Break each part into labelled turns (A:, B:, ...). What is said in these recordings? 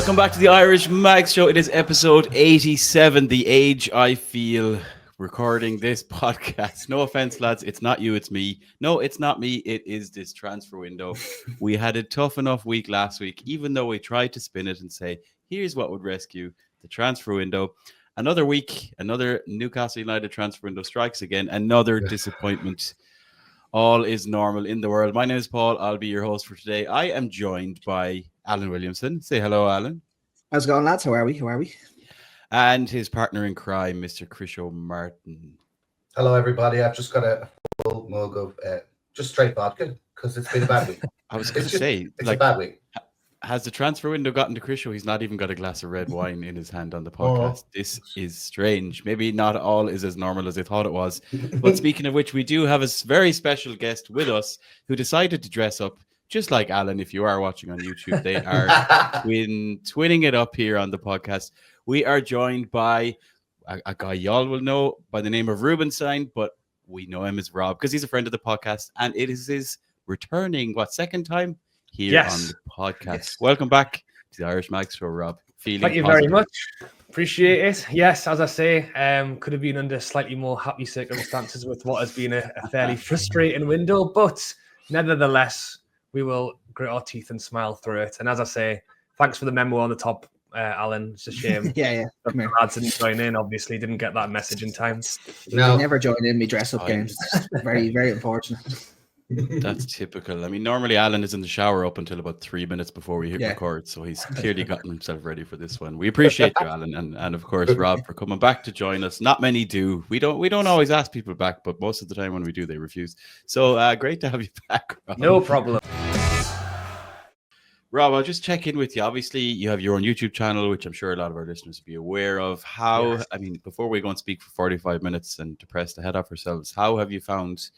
A: Welcome back to the Irish Mag Show. It is episode 87, the age I feel recording this podcast. No offense, lads. It's not you, it's me. No, it's not me. It is this transfer window. We had a tough enough week last week, even though we tried to spin it and say, here's what would rescue the transfer window. Another week, another Newcastle United transfer window strikes again. Another disappointment. All is normal in the world. My name is Paul. I'll be your host for today. I am joined by Alan Williamson. Say hello, Alan.
B: How's it going, lads? How are we?
A: And his partner in crime, Mr. Krisho Martin.
C: Hello, everybody. I've just got a full mug of just straight vodka because it's been a bad week.
A: I was going to say,
C: it's a bad week.
A: Has the transfer window gotten to Krisho? He's not even got a glass of red wine in his hand on the podcast. This is strange. Maybe not all is as normal as I thought it was. But speaking of which, we do have a very special guest with us who decided to dress up just like Alan. If you are watching on YouTube, they are twinning it up here on the podcast. We are joined by a guy y'all will know by the name of Rubenstein, but we know him as Rob because he's a friend of the podcast, and it is his returning, second time here on the podcast. Yes. Welcome back to the Irish Mag Show, Rob.
D: Thank you very much. Appreciate it. Yes, as I say, could have been under slightly more happy circumstances with what has been a fairly frustrating window, but nevertheless, we will grit our teeth and smile through it. And as I say, thanks for the memo on the top, Alan. It's a shame.
B: yeah.
D: The lads didn't join in. Obviously, didn't get that message in time.
B: No, never joined in me dress-up games. Very, very unfortunate.
A: That's typical. I mean, normally Alan is in the shower up until about 3 minutes before we hit record, so he's clearly gotten himself ready for this one. We appreciate you, Alan, and of course Rob for coming back to join us. Not many do. We don't always ask people back, but most of the time when we do, they refuse. So great to have you back, Rob.
D: No problem.
A: Rob, I'll just check in with you. Obviously, you have your own YouTube channel, which I'm sure a lot of our listeners will be aware of. How, I mean, before we go and speak for 45 minutes and depress the head off ourselves, how have you found,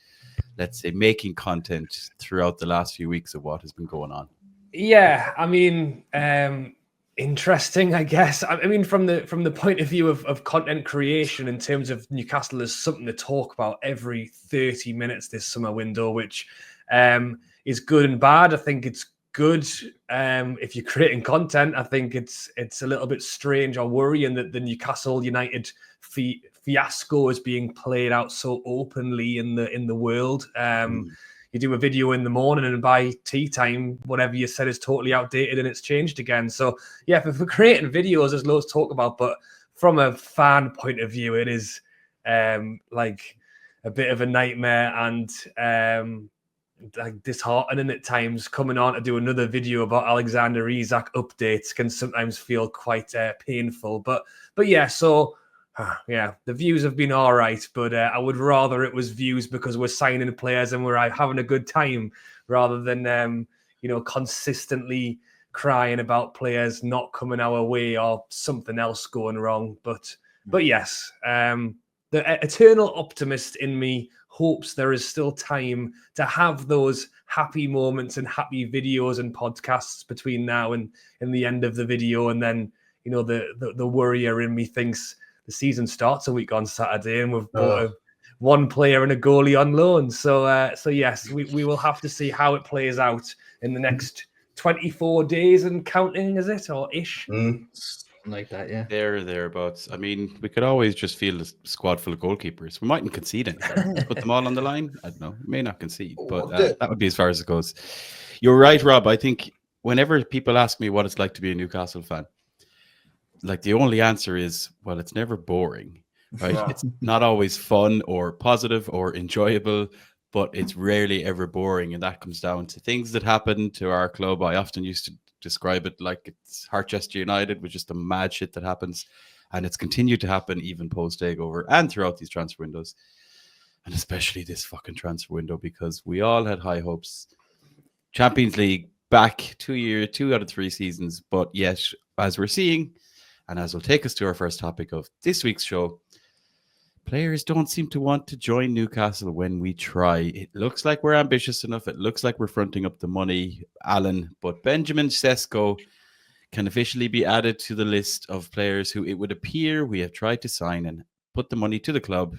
A: let's say, making content throughout the last few weeks of what has been going on?
D: Yeah, I mean, interesting, I guess. I mean, from the point of view of content creation in terms of Newcastle as something to talk about every 30 minutes this summer window, which is good and bad. I think it's good if you're creating content. I think it's a little bit strange or worrying that the Newcastle United fiasco is being played out so openly in the world. You do a video in the morning and by tea time, whatever you said is totally outdated and it's changed again. So yeah, for creating videos, there's loads to talk about, but from a fan point of view, it is like a bit of a nightmare and like disheartening at times. Coming on to do another video about Alexander Isak updates can sometimes feel quite painful, but yeah, so yeah, the views have been all right, but I would rather it was views because we're signing players and we're having a good time rather than consistently crying about players not coming our way or something else going wrong. But yes, the eternal optimist in me hopes there is still time to have those happy moments and happy videos and podcasts between now and the end of the video. And then, the worrier in me thinks the season starts a week on Saturday and we've bought one player and a goalie on loan. So yes, we will have to see how it plays out in the next 24 days and counting, is it? Or ish?
B: Like that, yeah.
A: Thereabouts. I mean, we could always just field a squad full of goalkeepers. We mightn't concede anything. Put them all on the line. I don't know. We may not concede, but that would be as far as it goes. You're right, Rob. I think whenever people ask me what it's like to be a Newcastle fan, like the only answer is, well, it's never boring, right? Yeah. It's not always fun or positive or enjoyable, but it's rarely ever boring. And that comes down to things that happen to our club. I often used to describe it like it's Harchester United with just the mad shit that happens. And it's continued to happen even post-takeover and throughout these transfer windows. And especially this fucking transfer window, because we all had high hopes. Champions League back 2 out of 3 seasons. But yet, as we're seeing, and as will take us to our first topic of this week's show, players don't seem to want to join Newcastle when we try. It looks like we're ambitious enough. It looks like we're fronting up the money, Alan. But Benjamin Sesko can officially be added to the list of players who it would appear we have tried to sign and put the money to the club,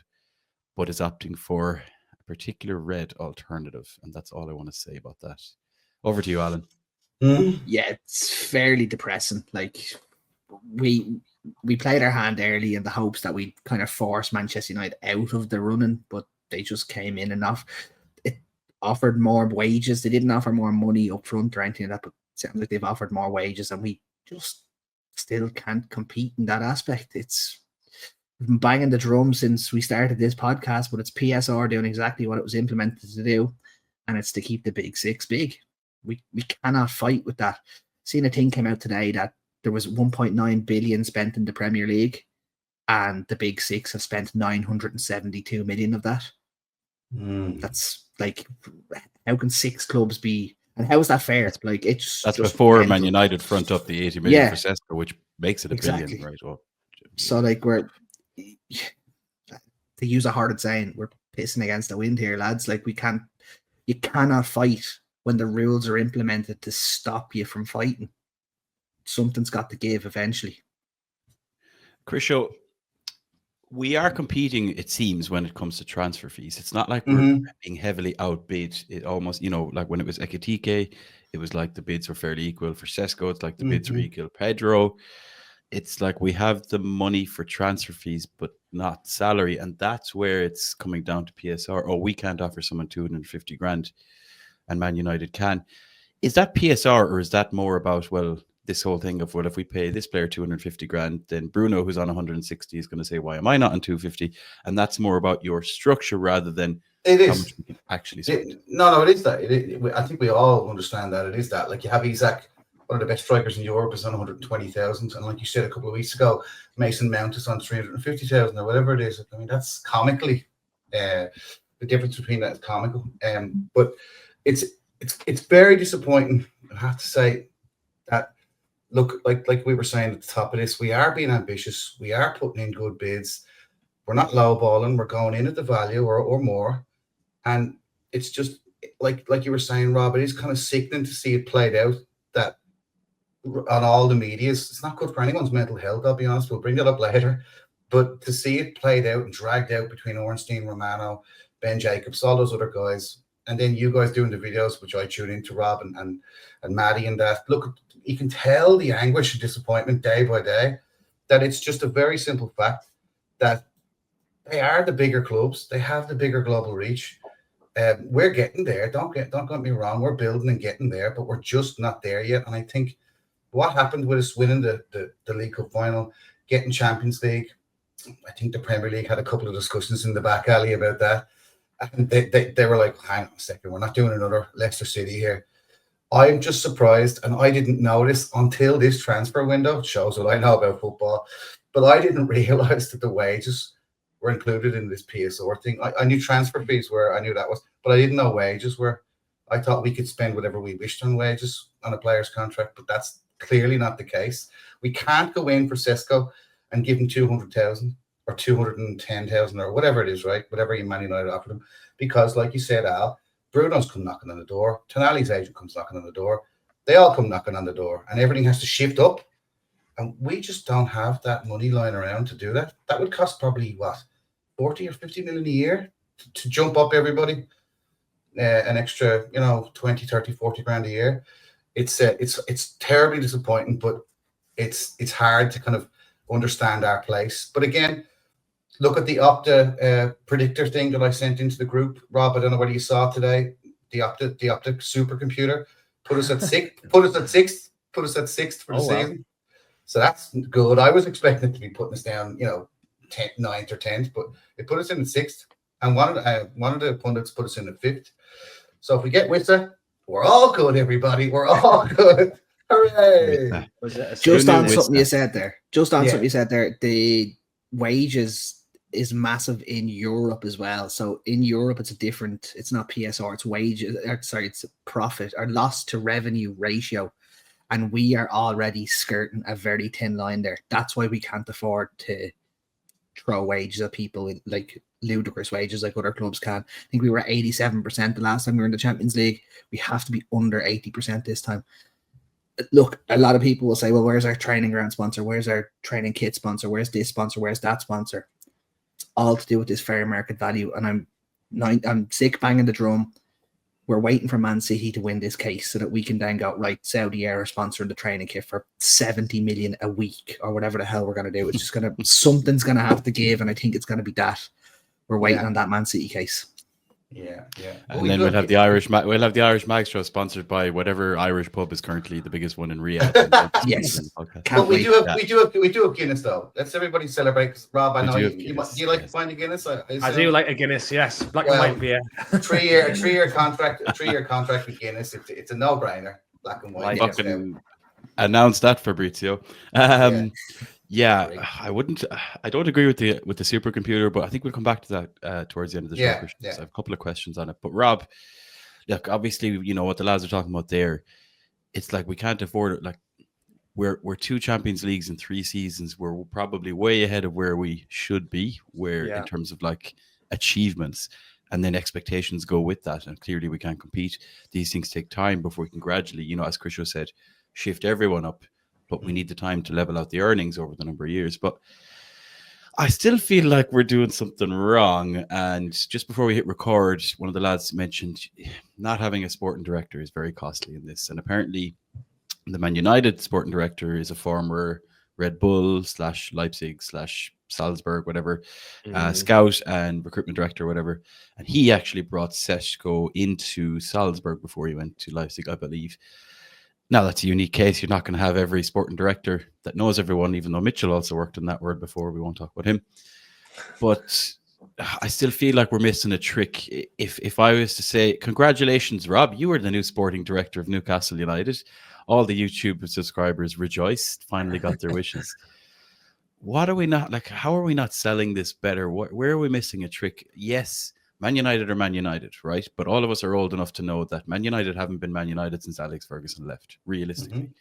A: but is opting for a particular red alternative. And that's all I want to say about that. Over to you, Alan.
B: Yeah, it's fairly depressing. Like we played our hand early in the hopes that we'd kind of force Manchester United out of the running, but they just came in enough. It offered more wages. They didn't offer more money up front or anything like that, but it sounds like they've offered more wages, and we just still can't compete in that aspect. We've been banging the drum since we started this podcast, but it's PSR doing exactly what it was implemented to do, and it's to keep the big six big. We cannot fight with that. Seen a thing came out today that there was 1.9 billion spent in the Premier League, and the big six have spent 972 million of that. That's like, how can 6 clubs be, and how is that fair? Like, it's
A: that's
B: just
A: before
B: mental.
A: Man United front up the 80 million
B: Yeah.
A: for Sesko, which makes it a
B: Exactly.
A: billion, right? Oh,
B: So like, we're, to use a hard saying, we're pissing against the wind here, lads. Like, you cannot fight when the rules are implemented to stop you from fighting. Something's got to give eventually.
A: Krisho, we are competing, it seems, when it comes to transfer fees. It's not like we're being heavily outbid. It almost, like when it was Ekitike, it was like the bids were fairly equal. For Sesko, it's like the bids were equal. Pedro, it's like we have the money for transfer fees, but not salary. And that's where it's coming down to PSR. Oh, we can't offer someone 250 grand and Man United can. Is that PSR, or is that more about, well, this whole thing of, well, if we pay this player 250 grand, then Bruno, who's on 160, is going to say, why am I not on 250? And that's more about your structure rather than how much we can actually spend.
C: No, it is that. I think we all understand that it is that. Like, you have Isak, one of the best strikers in Europe, is on 120,000. And like you said a couple of weeks ago, Mason Mount is on 350,000 or whatever it is. I mean, that's comically, the difference between that is comical. But it's very disappointing, I have to say, that, look, like we were saying at the top of this, we are being ambitious. We are putting in good bids. We're not lowballing. We're going in at the value or more. And it's just, like you were saying, Rob, it is kind of sickening to see it played out, that on all the medias. It's not good for anyone's mental health, I'll be honest. We'll bring that up later. But to see it played out and dragged out between Ornstein, Romano, Ben Jacobs, all those other guys, and then you guys doing the videos, which I tune into, Rob and Maddie and that. Look, you can tell the anguish and disappointment day by day, that it's just a very simple fact that they are the bigger clubs. They have the bigger global reach. We're getting there. Don't get me wrong. We're building and getting there, but we're just not there yet. And I think what happened with us winning the League Cup final, getting Champions League, I think the Premier League had a couple of discussions in the back alley about that. And they were like, hang on a second, we're not doing another Leicester City here. I'm just surprised, and I didn't notice until this transfer window. It shows what I know about football, but I didn't realize that the wages were included in this PSR thing. I knew transfer fees were, I knew that was, but I didn't know wages were. I thought we could spend whatever we wished on wages on a player's contract, but that's clearly not the case. We can't go in for Sesko and give him 200,000 or 210,000 or whatever it is, right? Whatever you Man United offered him, because like you said, Al, Bruno's come knocking on the door. Tonali's agent comes knocking on the door. They all come knocking on the door, and everything has to shift up. And we just don't have that money lying around to do that. That would cost probably, 40 or 50 million a year to jump up everybody, an extra, 20, 30, 40 grand a year. It's terribly disappointing, but it's hard to kind of understand our place. But again, look at the Opta predictor thing that I sent into the group. Rob, I don't know whether you saw today. The Opta supercomputer put us at sixth. Put us at sixth for the season. Wow. So that's good. I was expecting it to be putting us down, 9th or 10th, but it put us in at 6th. And one of the pundits put us in at 5th. So if we get Witsa, we're all good, everybody. We're all good. Hooray!
B: Just on something you said there. The wages is massive in Europe as well. So in Europe, it's not PSR, it's wages. It's profit or loss to revenue ratio. And we are already skirting a very thin line there. That's why we can't afford to throw wages at people, like ludicrous wages like other clubs can. I think we were at 87% the last time we were in the Champions League. We have to be under 80% this time. Look, a lot of people will say, well, where's our training ground sponsor? Where's our training kit sponsor? Where's this sponsor? Where's that sponsor? It's all to do with this fair market value. And I'm sick banging the drum. we're waiting for Man City to win this case so that we can then go, right, Saudi Air are sponsoring the training kit for 70 million a week or whatever the hell we're going to do. It's just going to, something's going to have to give. And I think it's going to be that. We're waiting on that Man City case.
C: Yeah.
A: And then we'll have the Irish Mag Show sponsored by whatever Irish pub is currently the biggest one in Riyadh.
B: Yes.
C: But we do have Guinness though. Let's everybody celebrate. Because Rob, I know do you like to find a Guinness?
D: I do like a Guinness. Yes, black and white beer.
C: a 3-year contract. A 3-year contract with Guinness. It's a no-brainer. Black and white.
A: Announce that, Fabrizio. Yeah, I don't agree with the supercomputer, but I think we'll come back to that towards the end of the show. I have a couple of questions on it. But Rob, look, obviously, you know what the lads are talking about there. It's like we can't afford it. Like we're 2 Champions Leagues in 3 seasons. We're probably way ahead of where we should be, in terms of like achievements, and then expectations go with that. And clearly, we can't compete. These things take time before we can gradually, you know, as Chriso said, shift everyone up. But we need the time to level out the earnings over the number of years. But I still feel like we're doing something wrong. And just before we hit record, one of the lads mentioned not having a sporting director is very costly in this. And apparently the Man United sporting director is a former Red Bull / Leipzig / Salzburg, whatever, scout and recruitment director, whatever. And he actually brought Seshko into Salzburg before he went to Leipzig, I believe. Now, that's a unique case. You're not going to have every sporting director that knows everyone, even though Mitchell also worked in that word before. We won't talk about him. But I still feel like we're missing a trick. If I was to say, congratulations, Rob, you were the new sporting director of Newcastle United. All the YouTube subscribers rejoiced, finally got their wishes. What are we not, like, how are we not selling this better? Where are we missing a trick? Yes, Man United are Man United, right? But all of us are old enough to know that Man United haven't been Man United since Alex Ferguson left, realistically.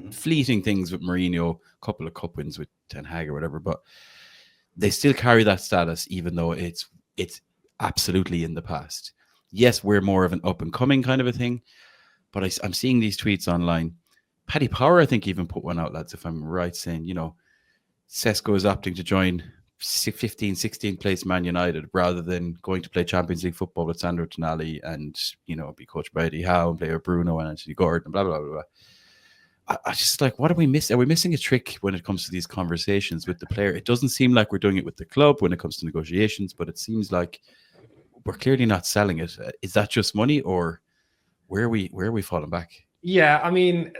A: Fleeting things with Mourinho, a couple of cup wins with Ten Hag or whatever, but they still carry that status, even though it's absolutely in the past. Yes, we're more of an up-and-coming kind of a thing, but I'm seeing these tweets online. Paddy Power, I think, even put one out, lads, if I'm right, saying, you know, Seshko is opting to join 15, 16th place Man United rather than going to play Champions League football with Sandro Tonali and, you know, be coached by Eddie Howe and play with Bruno and Anthony Gordon, blah, blah, blah, blah. I just like, what are we missing? Are we missing a trick when it comes to these conversations with the player? It doesn't seem like we're doing it with the club when it comes to negotiations, but it seems like we're clearly not selling it. Is that just money, or where are we falling back?
D: Yeah, I mean,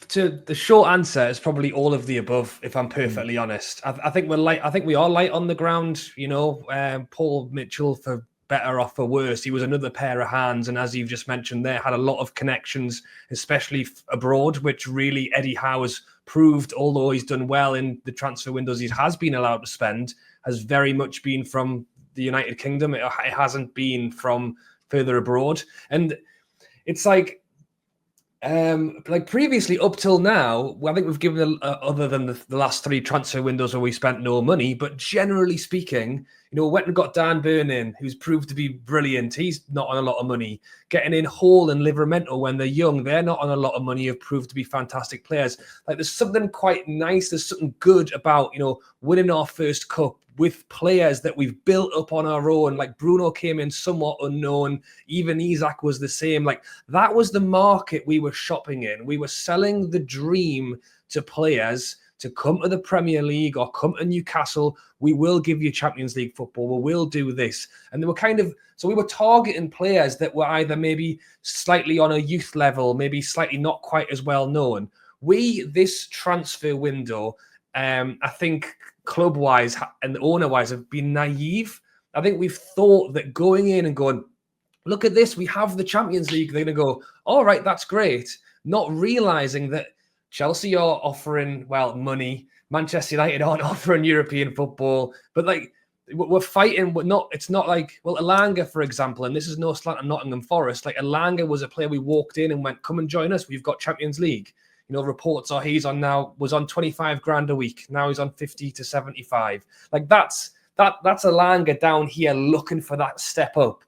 D: the short answer is probably all of the above. If I'm perfectly honest, I think we're light. I think we are light on the ground. You know, Paul Mitchell, for better or for worse, he was another pair of hands, and as you've just mentioned, there had a lot of connections, especially abroad, which really Eddie Howe has proved. Although he's done well in the transfer windows he has been allowed to spend, has very much been from the United Kingdom. It hasn't been from further abroad, and it's like previously up till now, I think we've given other than the last 3 transfer windows where we spent no money, but generally speaking, you know, went and got Dan Burn in, who's proved to be brilliant. He's not on a lot of money. Getting in Hall and Livramento when they're young, they're not on a lot of money, have proved to be fantastic players. Like, there's something quite nice, there's something good about, you know, winning our first cup with players that we've built up on our own. Like, Bruno came in somewhat unknown. Even Isak was the same. Like, that was the market we were shopping in. We were selling the dream to players to come to the Premier League or come to Newcastle. We will give you Champions League football. We will do this. And they were so we were targeting players that were either maybe slightly on a youth level, maybe slightly not quite as well known. This transfer window, I think, club-wise and owner-wise, have been naive. I think we've thought that going in and going, look at this, we have the Champions League. They're going to go, all right, that's great. Not realizing that Chelsea are offering, money. Manchester United aren't offering European football. But, like, we're fighting. It's not like, Elanga, for example, and this is no slant on Nottingham Forest. Like, Elanga was a player we walked in and went, come and join us. We've got Champions League. You know, reports are was on 25 grand a week. Now he's on 50 to 75. Like, that's Elanga down here looking for that step up.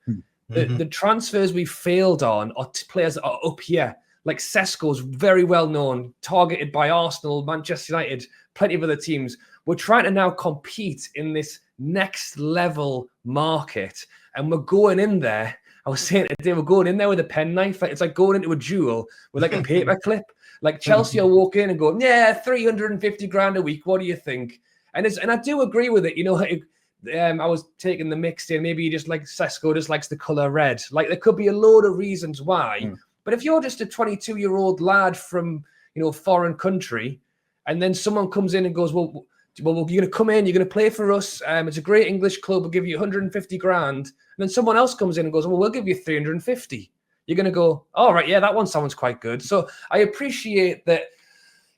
D: The transfers we failed on are players that are up here. Like, Seshko's very well known, targeted by Arsenal, Manchester United, plenty of other teams. We're trying to now compete in this next level market, and we're going in there I was saying today, we're going in there with a penknife. It's like going into a duel with like a paper clip. Like Chelsea will walk in and go, yeah, 350 grand a week. What do you think? And I do agree with it. You know, I was taking the mix in. Maybe you just like Sesko just likes the color red. Like there could be a load of reasons why. But if you're just a 22-year-old lad from, you know, a foreign country, and then someone comes in and goes, well, you're going to come in, you're going to play for us. It's a great English club. We'll give you 150 grand. And then someone else comes in and goes, well, we'll give you 350. You're going to go, all right, yeah, that one sounds quite good. So I appreciate that.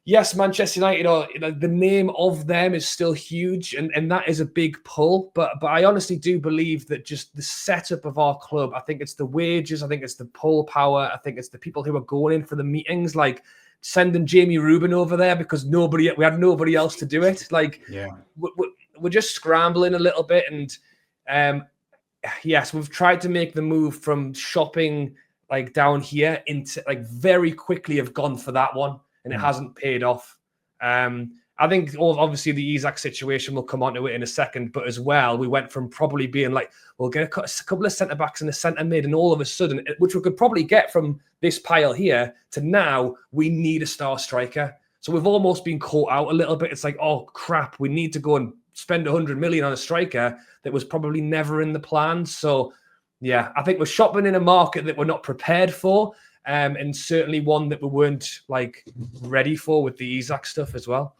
D: Yes, Manchester United, the name of them is still huge, and that is a big pull. But I honestly do believe that just the setup of our club, I think it's the wages, I think it's the pull power, I think it's the people who are going in for the meetings, like sending Jamie Rubin over there because we had nobody else to do it. Like, we're just scrambling a little bit, and yes, we've tried to make the move from shopping like down here into like very quickly have gone for that one. And it hasn't paid off. I think obviously the Isak situation, will come on to it in a second, but as well, we went from probably being like, we'll get a couple of centre-backs and a centre-mid, and all of a sudden, which we could probably get from this pile here, to now, we need a star striker. So we've almost been caught out a little bit. It's like, oh, crap, we need to go and spend 100 million on a striker that was probably never in the plan. So, yeah, I think we're shopping in a market that we're not prepared for. And certainly one that we weren't like ready for with the Isak stuff as well.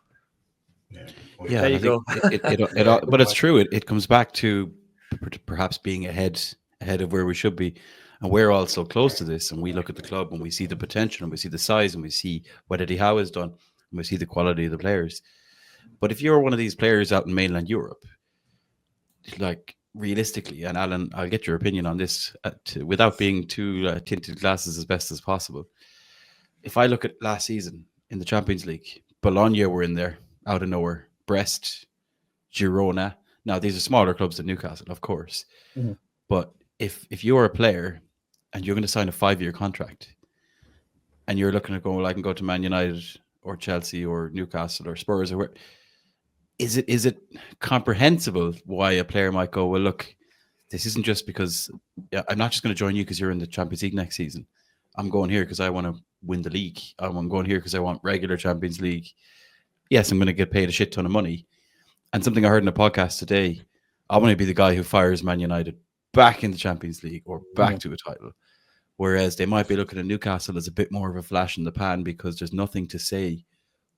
A: Yeah,
D: there you go.
A: But it's true. It comes back to perhaps being ahead of where we should be, and we're all so close to this. And we look at the club and we see the potential, and we see the size, and we see what Eddie Howe has done, and we see the quality of the players. But if you're one of these players out in mainland Europe, like, realistically, and Alan, I'll get your opinion on this without being too tinted glasses as best as possible. If I look at last season in the Champions League, Bologna were in there out of nowhere, Brest, Girona. Now, these are smaller clubs than Newcastle, of course. But if you're a player and you're going to sign a 5-year contract and you're looking to go, well, I can go to Man United or Chelsea or Newcastle or Spurs or where, is it comprehensible why a player might go, well, look, this isn't just because I'm not just going to join you because you're in the Champions League next season. I'm going here because I want to win the league. I'm going here because I want regular Champions League. Yes, I'm going to get paid a shit ton of money. And something I heard in a podcast today, I want to be the guy who fires Man United back in the Champions League or back to a title. Whereas they might be looking at Newcastle as a bit more of a flash in the pan because there's nothing to say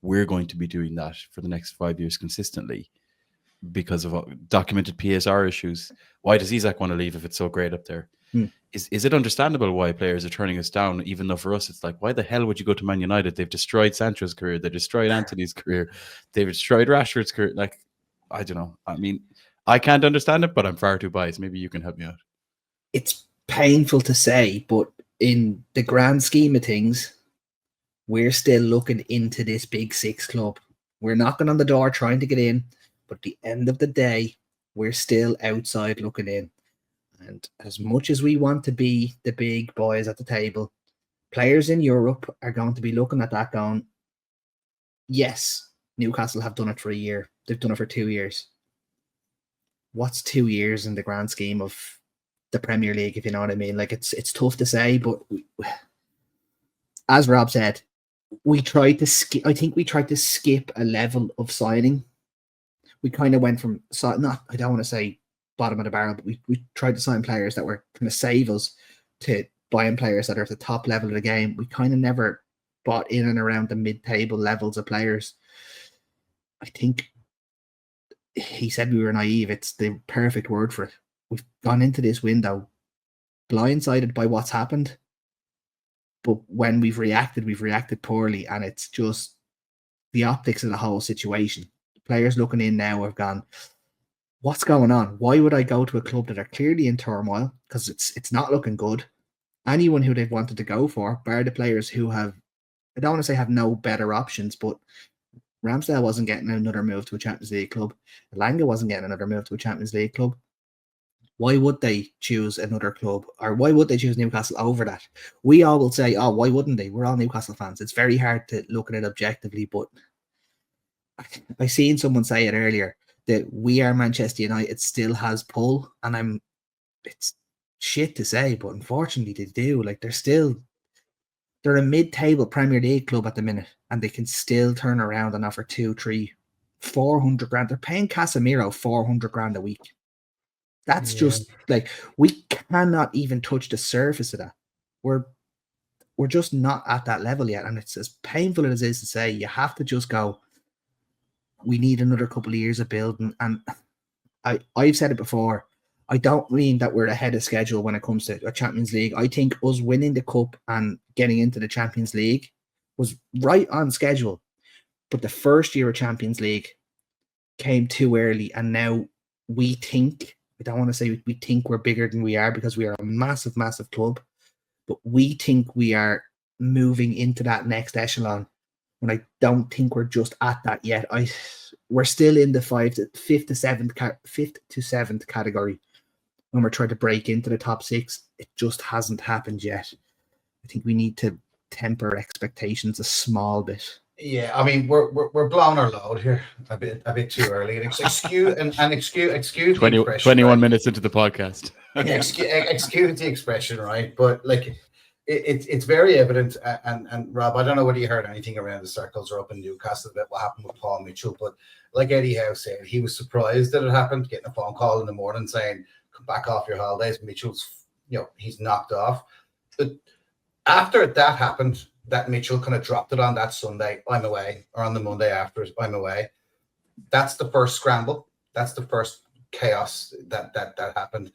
A: we're going to be doing that for the next 5 years consistently because of documented PSR issues. Why does Isak want to leave if it's so great up there? Is it understandable why players are turning us down, even though for us it's like, why the hell would you go to Man United? They've destroyed Sancho's career. They destroyed Anthony's career. They've destroyed Rashford's career. Like, I don't know. I mean, I can't understand it, but I'm far too biased. Maybe you can help me out.
B: It's painful to say, but in the grand scheme of things, we're still looking into this big six club. We're knocking on the door trying to get in, but at the end of the day, we're still outside looking in. And as much as we want to be the big boys at the table, players in Europe are going to be looking at that going, yes, Newcastle have done it for a year. They've done it for 2 years. What's 2 years in the grand scheme of the Premier League, if you know what I mean? Like, it's tough to say, but as Rob said, we tried to skip. I think we tried to skip a level of signing. We kind of went from I don't want to say bottom of the barrel, but we tried to sign players that were going to save us to buying players that are at the top level of the game. We kind of never bought in and around the mid-table levels of players. I think he said we were naive. It's the perfect word for it. We've gone into this window blindsided by what's happened. But when we've reacted poorly, and it's just the optics of the whole situation. The players looking in now have gone, what's going on? Why would I go to a club that are clearly in turmoil? Because it's not looking good. Anyone who they've wanted to go for, bar the players who have, I don't want to say have no better options, but Ramsdale wasn't getting another move to a Champions League club. Elanga wasn't getting another move to a Champions League club. Why would they choose another club, or why would they choose Newcastle over that? We all will say, oh, why wouldn't they? We're all Newcastle fans. It's very hard to look at it objectively, but I seen someone say it earlier that We Are Manchester United still has pull, and it's shit to say, but unfortunately they do. Like they're a mid-table Premier League club at the minute, and they can still turn around and offer 2, 3, 400 grand. They're paying Casemiro 400 grand a week. That's just like, we cannot even touch the surface of that. We're just not at that level yet. And it's as painful as it is to say, you have to just go, we need another couple of years of building. And I've said it before, I don't mean that we're ahead of schedule when it comes to a Champions League. I think us winning the cup and getting into the Champions League was right on schedule. But the first year of Champions League came too early, and now we think, I don't want to say we think we're bigger than we are, because we are a massive, massive club, but we think we are moving into that next echelon, when I don't think we're just at that yet. We're still in the fifth to seventh category when we're trying to break into the top 6. It just hasn't happened yet. I think we need to temper expectations a small bit.
C: Yeah, I mean, we're blowing our load here a bit too early. And excuse
A: 21 minutes into the podcast.
C: Excuse the expression, right? But like, it's very evident. And Rob, I don't know whether you heard anything around the circles or up in Newcastle about what happened with Paul Mitchell, but like Eddie Howe said, he was surprised that it happened, getting a phone call in the morning saying, "Come back off your holidays." Mitchell's, he's knocked off. But after that happened, that Mitchell kind of dropped it on that Sunday, "I'm away," or on the Monday after, "I'm away." That's the first scramble. That's the first chaos that happened.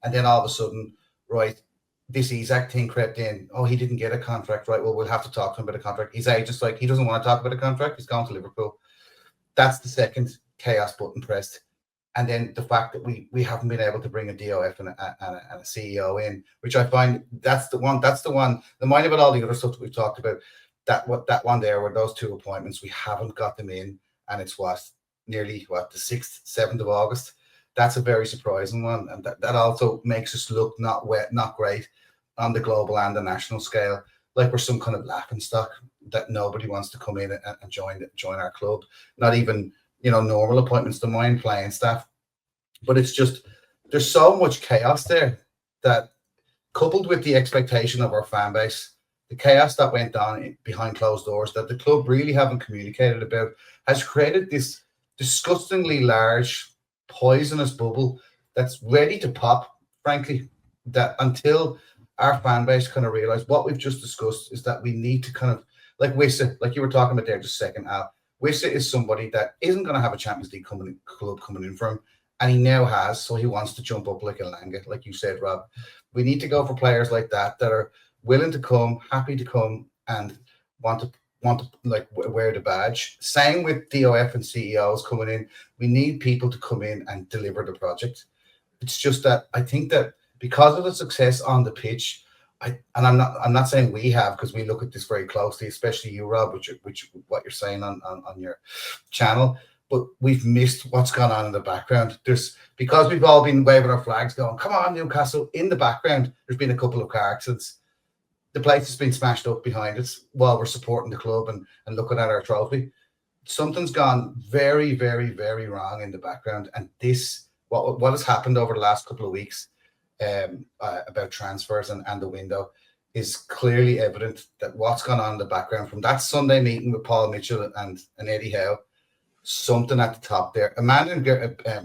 C: And then all of a sudden, right, this Isak thing crept in. Oh, he didn't get a contract, right? Well, we'll have to talk to him about a contract. His agent's like, he doesn't want to talk about a contract. He's going to Liverpool. That's the second chaos button pressed. And then the fact that we haven't been able to bring a DOF and a CEO in, which I find that's the one. The mind about all the other stuff that we've talked about, that one there were those 2 appointments. We haven't got them in, and it's nearly the 6th, 7th of August. That's a very surprising one, and that also makes us look not great on the global and the national scale, like we're some kind of laughing stock that nobody wants to come in and join our club. Not even normal appointments, don't mind playing staff. But it's just, there's so much chaos there that, coupled with the expectation of our fan base, the chaos that went on behind closed doors that the club really haven't communicated about, has created this disgustingly large, poisonous bubble that's ready to pop, frankly, that until our fan base kind of realize what we've just discussed is that we need to kind of, like Wissa, like you were talking about there just a second, Al. Wissa is somebody that isn't going to have a Champions League club coming in for him, and he now has, so he wants to jump up like a Langa, like you said, Rob. We need to go for players like that are willing to come, happy to come, and want to like wear the badge. Same with DOF and CEOs coming in. We need people to come in and deliver the project. It's just that I think that because of the success on the pitch, I'm not saying we have, because we look at this very closely, especially you, Rob, which what you're saying on your channel, but we've missed what's gone on in the background. Because we've all been waving our flags going, "Come on, Newcastle," in the background, there's been a couple of car accidents. The place has been smashed up behind us while we're supporting the club and looking at our trophy. Something's gone very, very, very wrong in the background. And what has happened over the last couple of weeks about transfers and the window is clearly evident that what's gone on in the background from that Sunday meeting with Paul Mitchell and Eddie Howe, something at the top there. Amanda and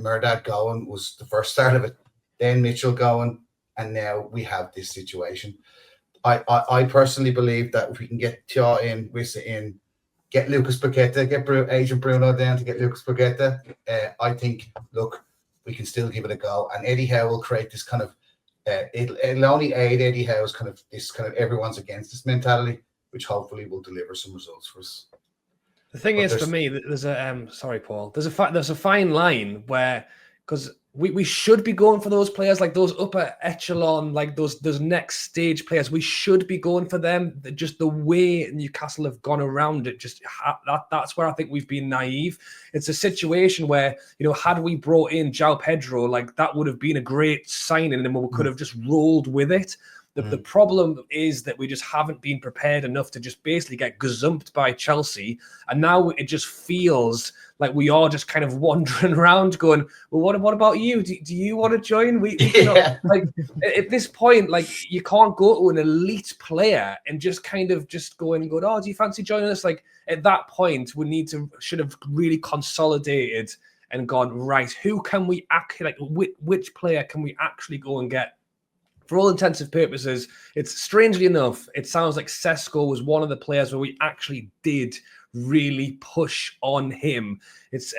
C: Murdad going was the first start of it, then Mitchell going, and now we have this situation. I personally believe that if we can get Tia in, Wissa in, get Lucas Paqueta, get Agent Bruno down to get Lucas Paqueta, I think, look, we can still give it a go. And Eddie Howe will create this kind of, it'll only aid Eddie Howe's kind of everyone's against us mentality, which hopefully will deliver some results for us.
D: The thing is, for me, there's a sorry, Paul. There's a fine line where, because we should be going for those players, like those upper echelon, like those next stage players. We should be going for them. Just the way Newcastle have gone around it, that's where I think we've been naive. It's a situation where, had we brought in João Pedro, like that would have been a great signing, and we could have just rolled with it. The problem is that we just haven't been prepared enough to just basically get gazumped by Chelsea. And now it just feels like we are just kind of wandering around going, well, what about you? Do you want to join? We cannot, like, at this point, like, you can't go to an elite player and just kind of just go in and go, oh, do you fancy joining us? Like, at that point, we should have really consolidated and gone, right, who can we actually, like, which player can we actually go and get? For all intents and purposes, it's strangely enough, it sounds like Sesko was one of the players where we actually did really push on him. It's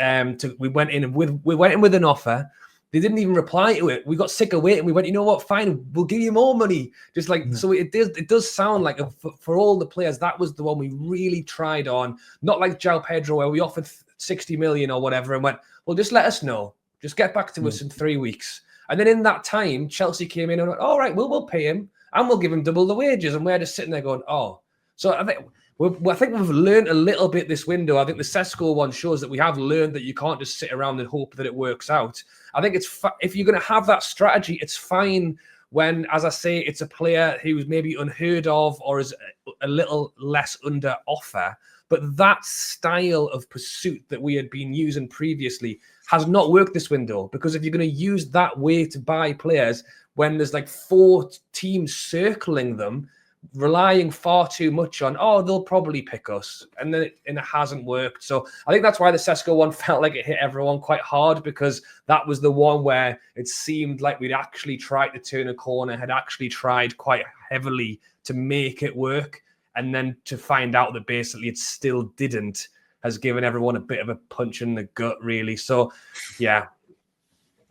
D: we went in with an offer. They didn't even reply to it. We got sick of waiting. We went, you know what? Fine, we'll give you more money. Just like so, it does sound like for all the players, that was the one we really tried on. Not like João Pedro, where we offered 60 million or whatever, and went, well, just let us know. Just get back to us in 3 weeks. And then in that time, Chelsea came in and went, all right, we'll pay him and we'll give him double the wages. And we're just sitting there going, oh. So I think we've learned a little bit this window. I think the Sesko one shows that we have learned that you can't just sit around and hope that it works out. I think if you're going to have that strategy, it's fine when, as I say, it's a player who's maybe unheard of or is a little less under offer. But that style of pursuit that we had been using previously has not worked this window, because if you're going to use that way to buy players when there's like 4 teams circling them, relying far too much on, oh, they'll probably pick us, and it hasn't worked. So I think that's why the Sesko one felt like it hit everyone quite hard, because that was the one where it seemed like we'd actually tried to turn a corner, had actually tried quite heavily to make it work, and then to find out that basically it still didn't has given everyone a bit of a punch in the gut, really. So, yeah.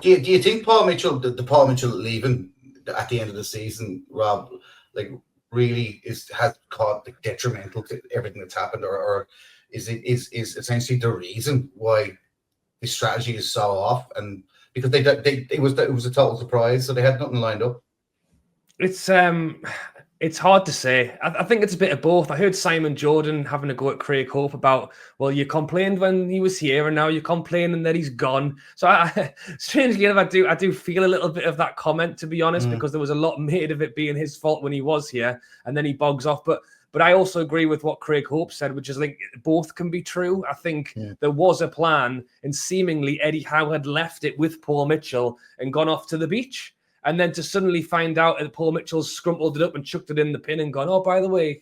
C: Do you think Paul Mitchell, the Paul Mitchell leaving at the end of the season, Rob, like really has caused detrimental to everything that's happened, or is essentially the reason why the strategy is so off? And because it was a total surprise, so they had nothing lined up.
D: It's hard to say. I think it's a bit of both. I heard Simon Jordan having a go at Craig Hope about, well, you complained when he was here and now you're complaining that he's gone. So strangely enough, I do feel a little bit of that comment, to be honest, because there was a lot made of it being his fault when he was here and then he bogs off. But I also agree with what Craig Hope said, which is like both can be true. I think there was a plan, and seemingly Eddie Howe had left it with Paul Mitchell and gone off to the beach. And then to suddenly find out that Paul Mitchell's scrumpled it up and chucked it in the bin and gone, oh, by the way,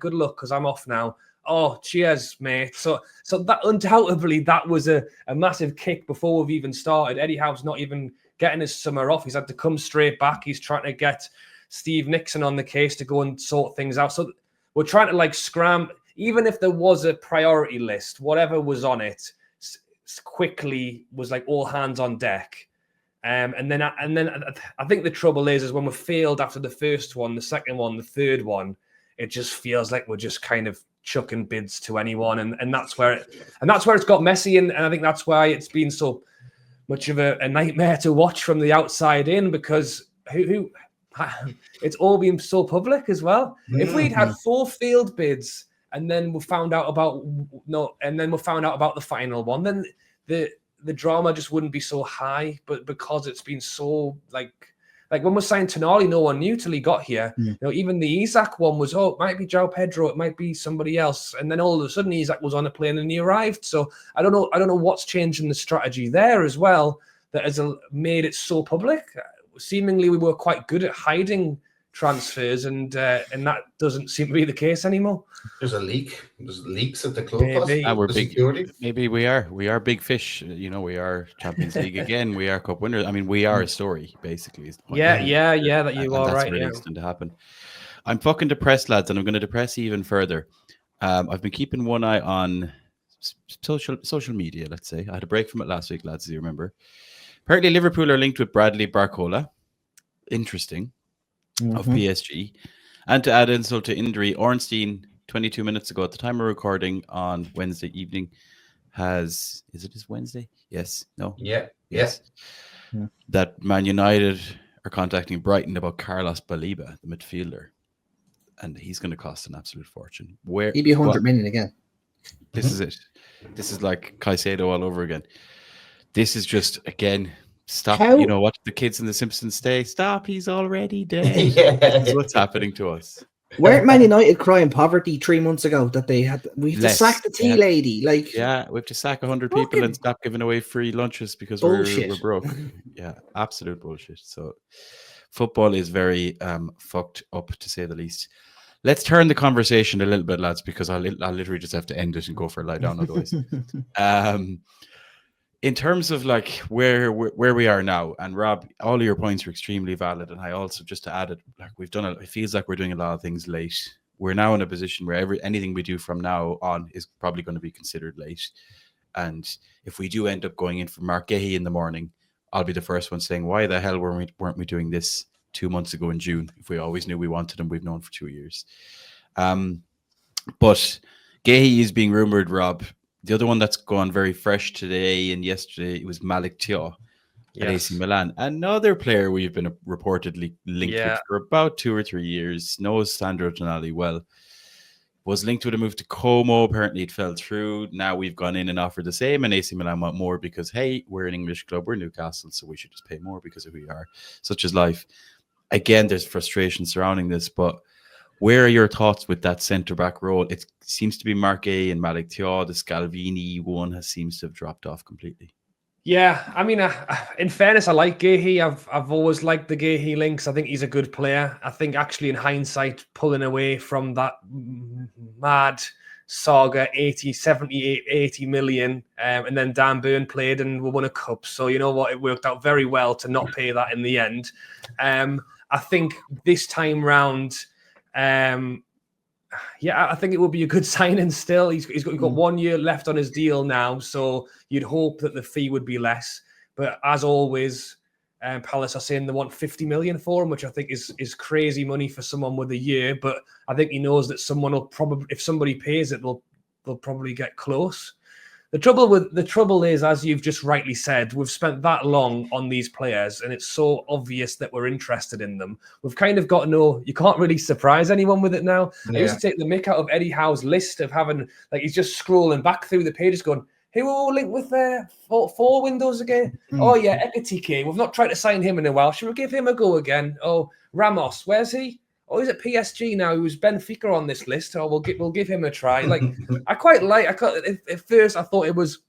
D: good luck because I'm off now. Oh, cheers, mate. So that undoubtedly that was a massive kick before we've even started. Eddie Howe's not even getting his summer off. He's had to come straight back. He's trying to get Steve Nixon on the case to go and sort things out. So we're trying to like scramble. Even if there was a priority list, whatever was on it quickly was like all hands on deck. And then I think the trouble is when we failed after the first one, the second one, the third one, it just feels like we're just kind of chucking bids to anyone, and that's where it's got messy, and I think that's why it's been so much of a nightmare to watch from the outside in, because who it's all been so public as well. If we'd had 4 failed bids and then we found out about the final one, then the drama just wouldn't be so high. But because it's been so like when we signed Tonali, no one knew till he got here. You know, even the Isak one was, it might be João Pedro, it might be somebody else, and then all of a sudden Isak was on a plane and he arrived. So I don't know what's changed in the strategy there as well that has made it so public. Seemingly we were quite good at hiding transfers, and that doesn't seem to be the case anymore.
C: There's a leak. There's leaks at the club.
A: Maybe. We're big. Security. Maybe we are big fish. You know, we are Champions League again. We are cup winners. I mean, we are a story basically. Is the point.
D: Yeah. That you are right.
A: That's really to happen. I'm fucking depressed, lads, and I'm going to depress even further. I've been keeping one eye on social media. Let's say I had a break from it last week, lads. As you remember, apparently Liverpool are linked with Bradley Barcola. Interesting. Of PSG. And to add insult to injury, Ornstein, 22 minutes ago at the time of recording on Wednesday evening, is it Wednesday? Yes. No?
C: Yeah.
A: Yes. Yeah. That Man United are contacting Brighton about Carlos Baleba, the midfielder. And he's going to cost an absolute fortune.
B: He'd be 100 million again.
A: This is it. This is like Caicedo all over again. This is just, again, Stop.
B: How-
A: You know what the kids in The Simpsons say? Stop. He's already dead.
C: Yeah.
A: That's what's happening to us.
B: Weren't Man United crying poverty 3 months ago that we have to sack the tea lady? Like,
A: yeah, we have to sack 100 people and stop giving away free lunches because we're broke. Yeah, absolute bullshit. So football is very fucked up, to say the least. Let's turn the conversation a little bit, lads, because I'll literally just have to end it and go for a lie down otherwise. In terms of like where we are now, and Rob, all of your points are extremely valid, and I also, just to add it, like it feels like we're doing a lot of things late. We're now in a position where anything we do from now on is probably going to be considered late. And if we do end up going in for Mark Gahey in the morning, I'll be the first one saying, why the hell weren't we doing this 2 months ago in June if we always knew we wanted him? We've known for 2 years. But Gahey is being rumoured, Rob. The other one that's gone very fresh today and yesterday was Malik Thiaw at AC Milan. Another player we've been reportedly linked with for about 2 or 3 years. Knows Sandro Tonali well. Was linked with a move to Como. Apparently it fell through. Now we've gone in and offered the same, and AC Milan want more because, hey, we're an English club. We're Newcastle, so we should just pay more because of who we are. Such is life. Again, there's frustration surrounding this, but where are your thoughts with that centre-back role? It seems to be Mark A and Malik Thiaw. The Scalvini one seems to have dropped off completely.
D: Yeah, I mean, in fairness, I like Gahey. I've always liked the Gahey links. I think he's a good player. I think actually in hindsight, pulling away from that mad saga, 80 million, and then Dan Burn played and we won a cup. So you know what? It worked out very well to not pay that in the end. I think this time round, I think it will be a good signing still. He's got 1 year left on his deal now, so you'd hope that the fee would be less. But as always, Palace are saying they want 50 million for him, which I think is crazy money for someone with a year. But I think he knows that someone will probably, if somebody pays it, they'll probably get close. The trouble is, as you've just rightly said, we've spent that long on these players, and it's so obvious that we're interested in them. We've kind of got to know, you can't really surprise anyone with it now. Yeah. I used to take the mick out of Eddie Howe's list of having, like, he's just scrolling back through the pages going, who will link with four windows again? Oh, yeah, Ekitike. We've not tried to sign him in a while. Should we give him a go again? Oh, Ramos, where's he? Oh, he's at PSG now. He was Benfica on this list. Oh, we'll give him a try. Like, at first I thought it was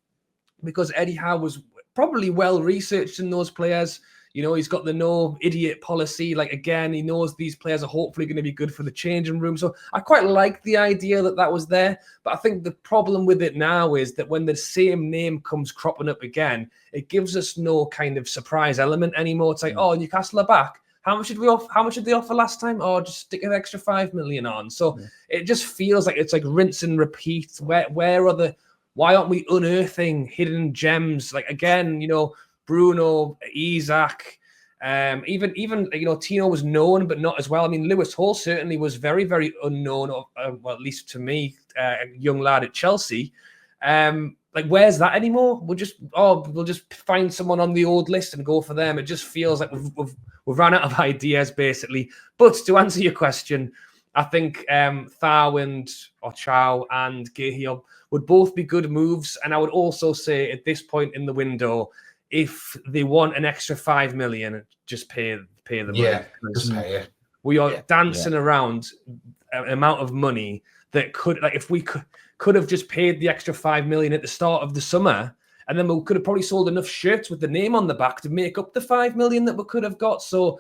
D: because Eddie Howe was probably well researched in those players. You know, he's got the no idiot policy. Like, again, he knows these players are hopefully going to be good for the changing room. So I quite like the idea that was there. But I think the problem with it now is that when the same name comes cropping up again, it gives us no kind of surprise element anymore. It's like, oh, Newcastle are back. How much did they offer last time? Oh, just stick an extra 5 million on. So it just feels like it's like rinse and repeat. Why aren't we unearthing hidden gems? Like, again, you know, Bruno, Isak, even you know, Tino was known but not as well. I mean, Lewis Hall certainly was very, very unknown, well, at least to me, a young lad at Chelsea. Like, where's that anymore? We'll just find someone on the old list and go for them. It just feels like we've run out of ideas, basically. But to answer your question, I think Thiaw and Gahey would both be good moves. And I would also say at this point in the window, if they want an extra 5 million, just pay the money.
C: Yeah, just pay it.
D: We are dancing around an amount of money that could, like, if we could have just paid the extra 5 million at the start of the summer, and then we could have probably sold enough shirts with the name on the back to make up the 5 million that we could have got. So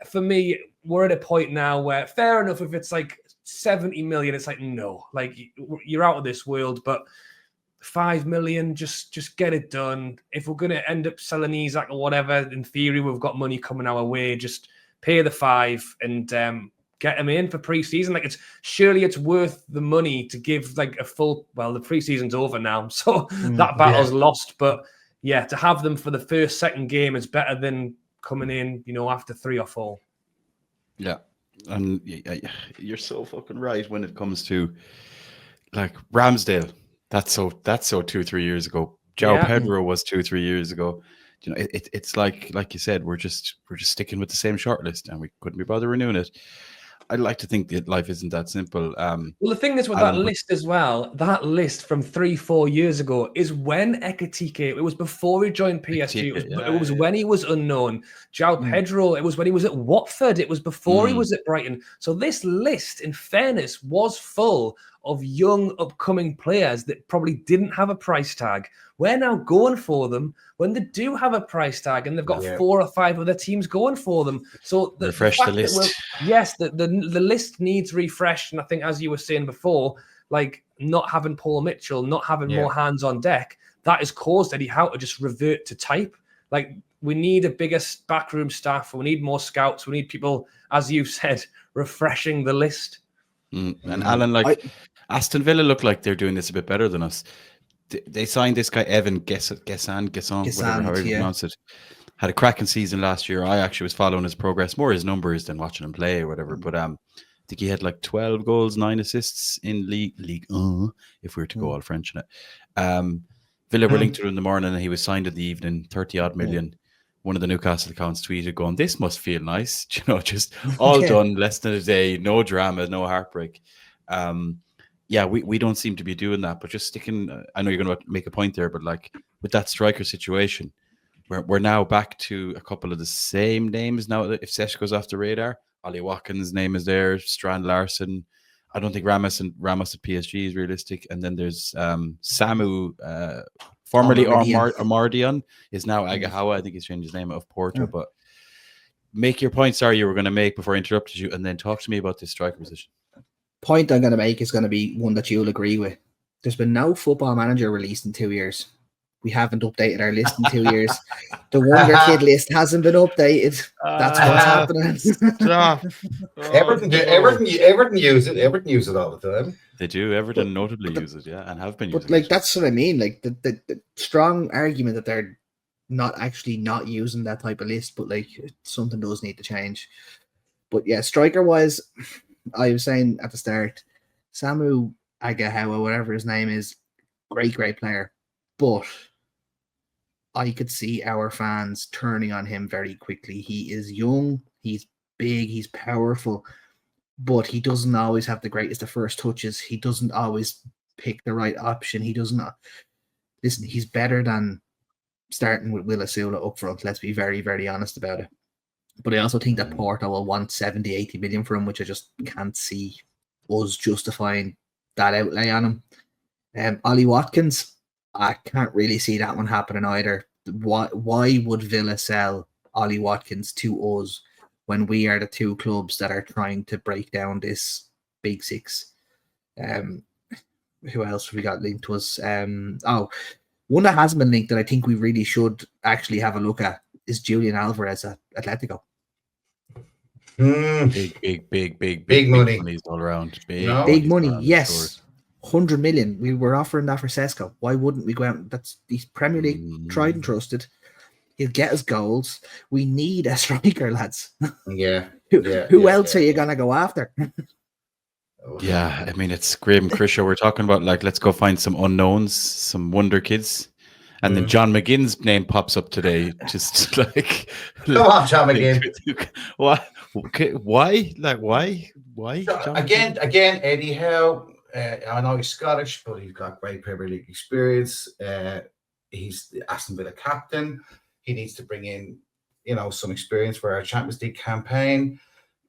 D: for me, we're at a point now where, fair enough, if it's like 70 million, it's like, no, like, you're out of this world. But 5 million, just get it done. If we're going to end up selling Isak or whatever, in theory, we've got money coming our way. Just pay the 5 and get him in for pre-season. Like, surely it's worth the money to give like a full. Well, the pre-season's over now, so that battle's lost. But yeah, to have them for the second game is better than coming in, you know, after 3 or 4. Yeah,
A: and you're so fucking right when it comes to like Ramsdale. That's so 2-3 years ago. João Pedro was 2-3 years ago. You know, it's like you said, we're just sticking with the same shortlist, and we couldn't be bothered renewing it. I'd like to think that life isn't that simple.
D: Well, the thing is with
A: Alan,
D: that list as well, that list from 3-4 years ago is when Ekitike, it was before he joined PSG, it was when he was unknown. João Pedro, it was when he was at Watford, it was before he was at Brighton. So this list, in fairness, was full of young upcoming players that probably didn't have a price tag. We're now going for them when they do have a price tag, and they've got 4 or 5 other teams going for them. So
A: refresh the list.
D: Yes, the list needs refreshed, and I think, as you were saying before, like not having Paul Mitchell, not having more hands on deck, that has caused Eddie Howe to just revert to type. Like, we need a bigger backroom staff, we need more scouts, we need people, as you said, refreshing the list.
A: And Alan, Aston Villa look like they're doing this a bit better than us. They signed this guy Evan Gessan, whatever, however you pronounce it. Had a cracking season last year. I actually was following his progress, more his numbers than watching him play or whatever. But I think he had like 12 goals, 9 assists in League 1, if we were to go all French in it. Villa were linked to him in the morning, and he was signed in the evening, 30-odd million. One of the Newcastle accounts tweeted going, "This must feel nice." Just all done, less than a day, no drama, no heartbreak. We don't seem to be doing that, but just sticking. I know you're going to make a point there, but like with that striker situation, we're now back to a couple of the same names now. If Sesh goes off the radar, Ollie Watkins' name is there, Strand Larson. I don't think Ramos at PSG is realistic. And then there's Samu, formerly Amardian, is now Agahawa. I think he's changed his name of Porto. But make your point. Sorry, you were going to make before I interrupted you, and then talk to me about this striker position.
B: Point I'm going to make is going to be one that you'll agree with. There's been no Football Manager released in 2 years. We haven't updated our list in 2 years. The Wonder Kid list hasn't been updated. That's what's happening.
C: Everton use it. Everton use it all the time.
A: They do. Everton notably use it, and have been using it.
B: But like, that's what I mean. Like the strong argument that they're not actually not using that type of list, but like something does need to change. But yeah, striker wise, I was saying at the start, Samu Agahawa, whatever his name is, great player. But I could see our fans turning on him very quickly. He is young, he's big, he's powerful, but he doesn't always have the greatest of first touches. He doesn't always pick the right option. He doesn't. Listen, he's better than starting with Willa Sula up front. Let's be very, very honest about it. But I also think that Porto will want 70, 80 million for him, which I just can't see us justifying that outlay on him. Ollie Watkins, I can't really see that one happening either. Why would Villa sell Ollie Watkins to us when we are the two clubs that are trying to break down this big six? Who else have we got linked to us? One that hasn't been linked that I think we really should actually have a look at is Julian Alvarez at Atletico.
C: Big money.
A: Money's all around.
B: Big money, yes. 100 million. We were offering that for Sesko. Why wouldn't we go out? That's the Premier League tried and trusted. He'll get us goals. We need a striker, lads. Who else are you gonna go after?
A: Yeah, I mean, it's Graham Crishaw. We're talking about, like, let's go find some unknowns, some wonder kids. And then John McGinn's name pops up today. Just like,
C: come on, John McGinn.
A: Why? Like, why?
C: Again, Eddie Howe. I know he's Scottish, but he's got great Premier League experience. He's the Aston Villa captain. He needs to bring in, some experience for our Champions League campaign.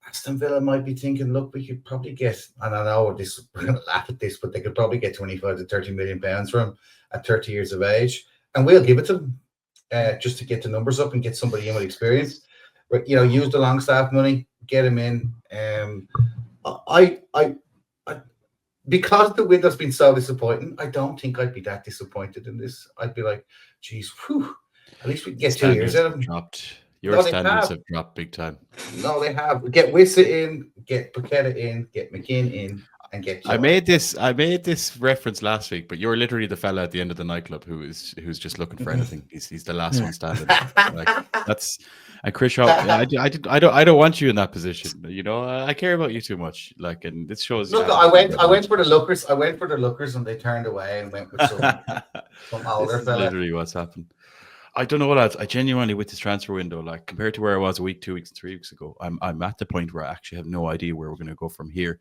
C: Aston Villa might be thinking, look, we could probably get, and I know we're going to laugh at this, but they could probably get 25 to 30 million pounds from him at 30 years of age. And we'll give it to them just to get the numbers up and get somebody in with experience. But, use the long staff money, get him in. Because the window's been so disappointing, I don't think I'd be that disappointed in this. I'd be like, geez, at least we can get 2 years out of them.
A: Your standards have dropped big time.
C: No, they have. Get Wissa in, get Paqueta in, get McGinn in, and get Joe.
A: I made this reference last week, but you're literally the fella at the end of the nightclub who's just looking for anything. He's the last one standing. And Chris, I don't want you in that position. I care about you too much. Like, and this shows.
C: Look, I went for the lookers. I went for the lookers, and they turned away and went with some older fella.
A: Literally what's happened. I don't know, lads. I genuinely, with this transfer window, like compared to where I was a week, 2 weeks, 3 weeks ago, I'm at the point where I actually have no idea where we're going to go from here.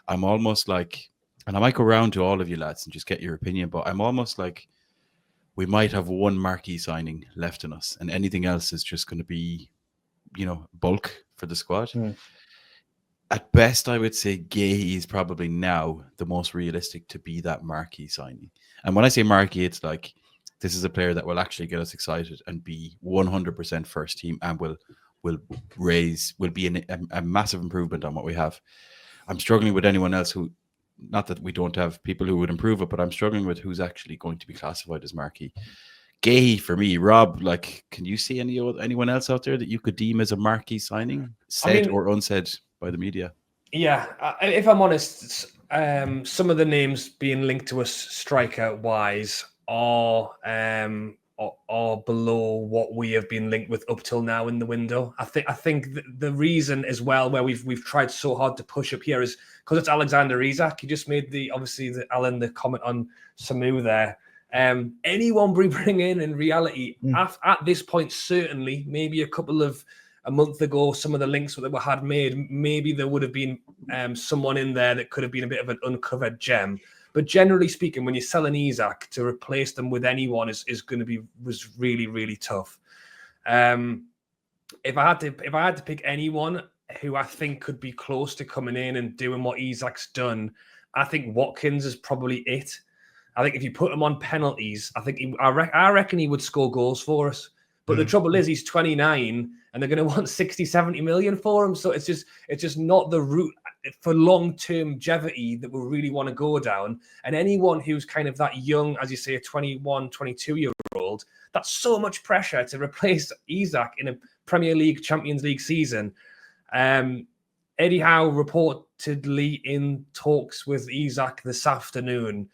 A: I'm almost like, and I might go round to all of you lads and just get your opinion, but I'm almost like we might have one marquee signing left in us, and anything else is just going to be, bulk for the squad. At best, I would say Gay is probably now the most realistic to be that marquee signing. And when I say marquee, it's like this is a player that will actually get us excited and be 100% first team and will be a massive improvement on what we have. I'm struggling with anyone else who, not that we don't have people who would improve it, but I'm struggling with who's actually going to be classified as marquee. Gay for me. Rob, like, can you see anyone else out there that you could deem as a marquee signing, or unsaid by the media?
D: Yeah, if I'm honest, some of the names being linked to us striker-wise are below what we have been linked with up till now in the window. I think the reason as well where we've tried so hard to push up here is because it's Alexander Isak. He just made the comment on Samu there. Anyone we bring in reality at this point, certainly maybe a month ago, some of the links that were had made, maybe there would have been someone in there that could have been a bit of an uncovered gem. But generally speaking, when you're selling Isak, to replace them with anyone was really, really tough. If I had to pick anyone who I think could be close to coming in and doing what Isak's done, I think Watkins is probably it. I think if you put him on penalties, I reckon he would score goals for us. But the trouble is he's 29 and they're going to want 60, 70 million for him. So it's just not the route for long-term longevity that we really want to go down. And anyone who's kind of that young, as you say, a 21, 22-year-old, that's so much pressure to replace Isak in a Premier League, Champions League season. Eddie Howe reportedly in talks with Isak this afternoon.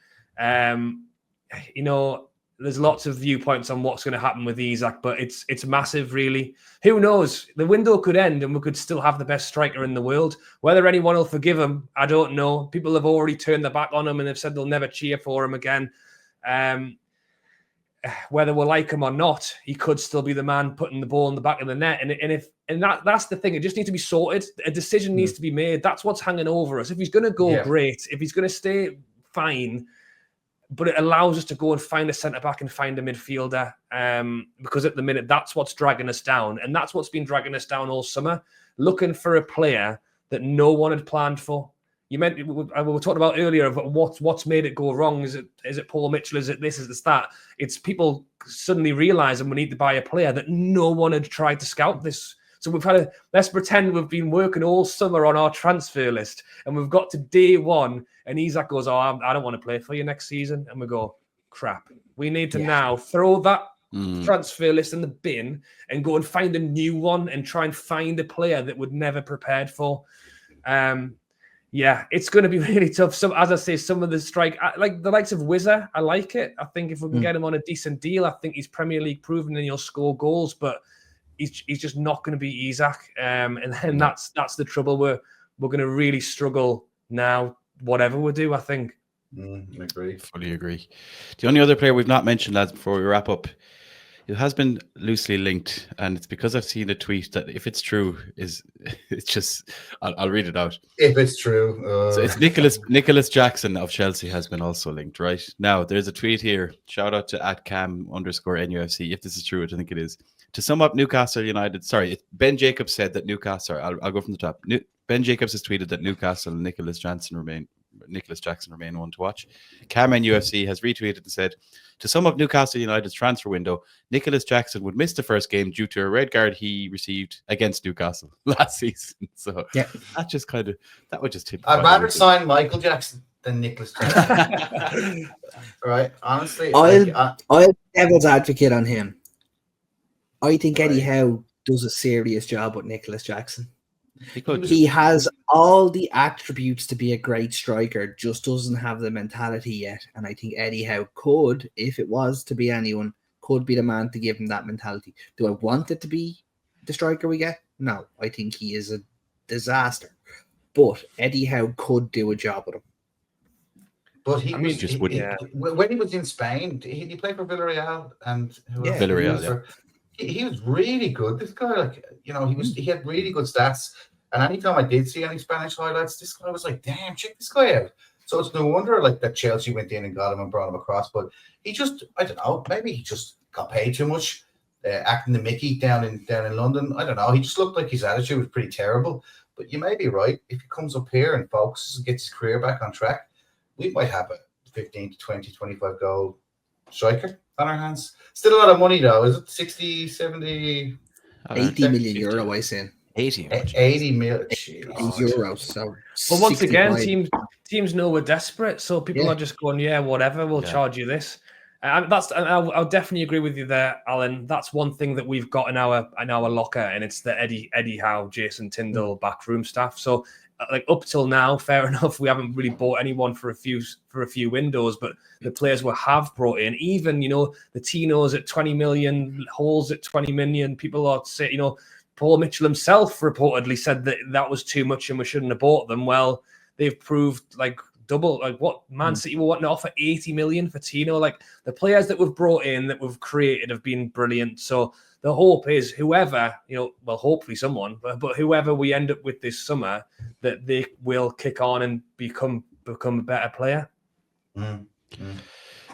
D: There's lots of viewpoints on what's going to happen with Isak, but it's massive, really. Who knows? The window could end and we could still have the best striker in the world. Whether anyone will forgive him, I don't know. People have already turned their back on him and they've said they'll never cheer for him again. Whether we'll like him or not, he could still be the man putting the ball in the back of the net. And that's the thing. It just needs to be sorted. A decision needs to be made. That's what's hanging over us. If he's going to go, great. If he's going to stay, fine. But it allows us to go and find a centre-back and find a midfielder because at the minute, that's what's dragging us down. And that's what's been dragging us down all summer, looking for a player that no one had planned for. We were talking about earlier of what's made it go wrong. Is it Paul Mitchell? Is it this? Is it that? It's people suddenly realising we need to buy a player that no one had tried to scout this. So let's pretend we've been working all summer on our transfer list and we've got to day one and Isak goes, I don't want to play for you next season. And we go, crap. We need to now throw that transfer list in the bin and go and find a new one and try and find a player that we'd never prepared for. It's going to be really tough. So, as I say, some of the strike, like the likes of Wizza, I like it. I think if we can get him on a decent deal, I think he's Premier League proven and he'll score goals, but he's just not going to be Isak. And then that's the trouble. We're going to really struggle now, whatever we do, I think.
C: I agree.
A: Fully agree. The only other player we've not mentioned, lads, before we wrap up, it has been loosely linked, and it's because I've seen a tweet that if it's true, I'll read it out.
C: If it's true.
A: So it's Nicholas Jackson of Chelsea has been also linked, right? Now, there's a tweet here. Shout out to @cam_NUFC. If this is true, which I think it is. To sum up, Newcastle United, Ben Jacobs said that Newcastle, I'll go from the top. Ben Jacobs has tweeted that Newcastle and Nicholas Jackson remain one to watch. Cam NUFC has retweeted and said, to sum up Newcastle United's transfer window, Nicholas Jackson would miss the first game due to a red card he received against Newcastle last season. So that would just tip.
C: I'd rather sign Michael Jackson than Nicholas Jackson. Right, honestly.
B: I'll devil's advocate on him. I think Eddie Howe does a serious job with Nicholas Jackson. He has all the attributes to be a great striker, just doesn't have the mentality yet. And I think Eddie Howe could, if it was to be anyone, could be the man to give him that mentality. Do I want it to be the striker we get? No, I think he is a disaster. But Eddie Howe could do a job with him.
C: But he
D: when
C: he was in Spain, he played for Villarreal and
A: Villarreal.
C: He was really good. This guy, like, he had really good stats. And anytime I did see any Spanish highlights, this guy was like, damn, check this guy out. So it's no wonder like that Chelsea went in and got him and brought him across. But he just, I don't know, maybe he just got paid too much, acting the Mickey down in London. I don't know. He just looked like his attitude was pretty terrible. But you may be right. If he comes up here and focuses and gets his career back on track, we might have a 15 to 20, 25 goal striker on our hands. Still a lot of money, though. Is it 60, 70?
B: 80 million euro, I say.
C: 80 million
B: euros. So,
D: but once again, teams know we're desperate, so people are just going, yeah, whatever, we'll charge you this. I'll definitely agree with you there, Alan. That's one thing that we've got in our locker, and it's the Eddie Howe, Jason Tyndall backroom staff. So, like up till now, fair enough, we haven't really bought anyone for a few windows, but the players we have brought in, even the Tinos at 20 million, Halls at 20 million, people are saying, Paul Mitchell himself reportedly said that was too much and we shouldn't have bought them. Well, they've proved like double, like what Man City were wanting to offer 80 million for Tino. Like the players that we've brought in, that we've created, have been brilliant. So the hope is whoever, hopefully someone, but whoever we end up with this summer, that they will kick on and become a better player.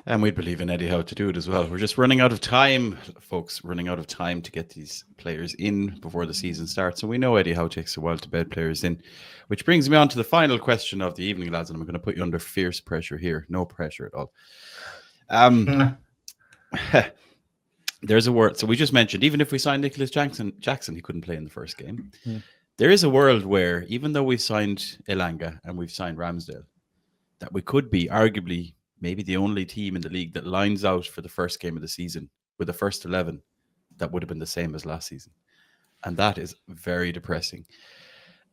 A: And we believe in Eddie Howe to do it as well. We're just running out of time, folks, running out of time to get these players in before the season starts. And we know Eddie Howe takes a while to bed players in, which brings me on to the final question of the evening, lads. And I'm going to put you under fierce pressure here. No pressure at all. There's a word. So we just mentioned, even if we signed Nicholas Jackson, he couldn't play in the first game. There is a world where, even though we've signed Elanga and we've signed Ramsdale, that we could be arguably maybe the only team in the league that lines out for the first game of the season with the first 11 that would have been the same as last season. And that is very depressing.